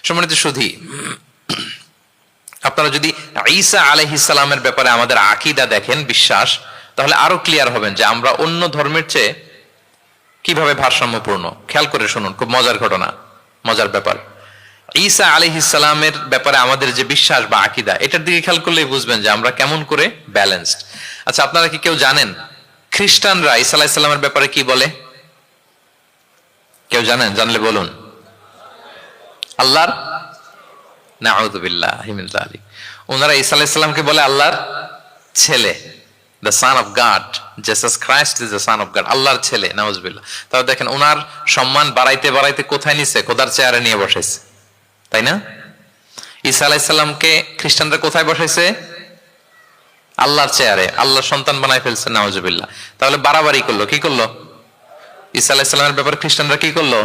সম্মানিত সুধী, আপনারা যদি ঈসা আলাইহিস সালামের ব্যাপারে আমাদের আকীদা দেখেন, বিশ্বাস, তাহলে আরো ক্লিয়ার হবেন যে আমরা অন্য ধর্মের চেয়ে কিভাবে ভারসাম্যপূর্ণ। খেয়াল করে শুনুন, খুব মজার ঘটনা, মজার ব্যাপার। ঈসা আলাইহিস সালামের ব্যাপারে আমাদের যে বিশ্বাস বা আকীদা, এটার দিকে খেয়াল করলেই বুঝবেন যে আমরা কেমন করে ব্যালেন্সড। আচ্ছা, আপনারা কি কেউ জানেন খ্রিস্টানরা ঈসা আলাইহিস সালামের ব্যাপারে কি বলে? কেউ জানেন? জানলে বলুন। আল্লাহর, নাউযুবিল্লাহি মিন যালিক, ওনারা ঈসা আলাইহিস সালামকে বলে আল্লাহর ছেলে, the son of god. Jesus Christ is the son of god, আল্লাহর ছেলে, নাউযুবিল্লাহ। তাহলে দেখেন ওনার সম্মান বাড়াইতে বাড়াইতে কোথায় নিছে? খোদার চেয়ারে নিয়ে বসাইছে, তাই না? ঈসা আলাইহিস সালামকে খ্রিস্টানরা কোথায় বসাইছে? আল্লাহর চেয়ারে, আল্লাহর সন্তান বানায় ফেলছে, নাউযুবিল্লাহ। তাহলে বাড়াবাড়ি করলো, কি করলো? ঈসা আলাইহিস সালামের ব্যাপারে খ্রিস্টানরা কি করলো?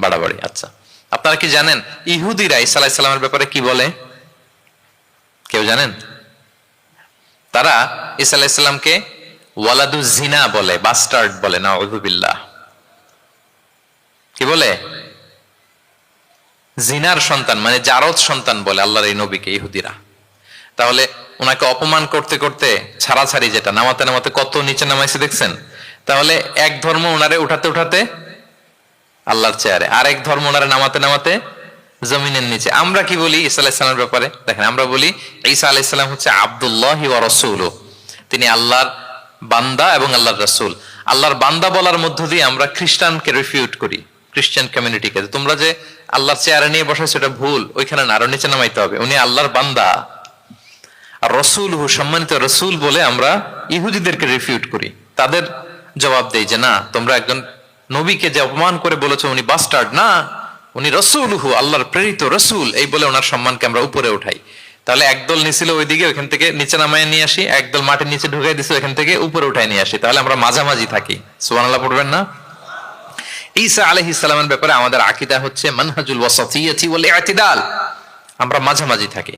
বাড়াবাড়ি। আচ্ছা, আপনারা কি জানেন ইহুদিরা ঈসা আলাইহিস সালামের ব্যাপারে কি বলে? কেউ জানেন? তারা ঈসা আলাইহিস সালামকে ওয়ালাদু জিনা বলে, বাস্টার্ড বলে, নাউযুবিল্লাহ। কি বলে? জিনার সন্তান, মানে জারদ সন্তান বলে আল্লাহর এই নবীকে ইহুদিরা। তাহলে ওনাকে অপমান করতে করতে ছাড়াছাড়ি, যেটা নামাতে নামাতে কত নিচে নামাইছে দেখছেন? তাহলে এক ধর্ম ওনারে উঠাতে উঠাতে আল্লাহর চেয়ারে, আর এক ধর্ম ওনারে নামাতে নামাতে জমিনের নিচে। আমরা কি বলি ঈসা আলাইহিস সালামের ব্যাপারে? দেখেন, আমরা বলি ঈসা আলাইহিস সালাম হচ্ছে আব্দুল্লাহি ওয়া রাসূলুহু, তিনি আল্লাহর বান্দা এবং আল্লাহর রাসূল। আল্লাহর বান্দা বলার মধ্য দিয়ে আমরা খ্রিস্টানকে রিফিউট করি, খ্রিস্টান কমিউনিটিকে, তোমরা যে আল্লাহর চেয়ারে নিয়ে বসাইছো এটা ভুল, ওইখানে না, আরো নিচে নামাইতে হবে, উনি আল্লাহর বান্দা। আর রাসূলুহু, সম্মানিত রাসূল বলে আমরা ইহুদিদেরকে রিফিউট করি, তাদের জবাব দেই যে না, তোমরা একজন নবীকে যে অপমান করে বলেছো উনি বাস্টার্ড, না, উনি রাসূলুহু, আল্লাহর প্রেরিত রাসূল, এই বলে ওনার সম্মানকে আমরা উপরে উঠাই। তাহলে একদল নিছিল ওইদিকে, ওইখান থেকে নিচে নামায় নিয়ে আসি, একদল মাটির নিচে ঢুকাই দিছে, ওইখান থেকে উপরে উঠাই নিয়ে আসি। তাহলে আমরা মাঝামাঝি থাকি। সুবহানাল্লাহ পড়বেন না? ঈসা আলাইহিস সালামের ব্যাপারে আমাদের আকীদা হচ্ছে মানহাজুল ওয়াসাতিয়্যাতি ওয়াল ই'তিদাল, আমরা মাঝামাঝি থাকি।